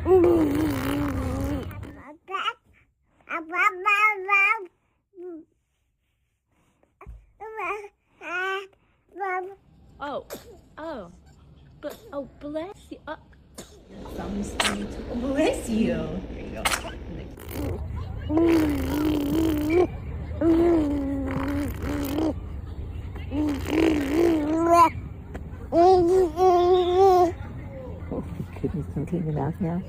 Oh, oh, oh, bless you. Thumbs to you too. Oh, bless you. Here you go. Oh, goodness, don't clean your mouth now.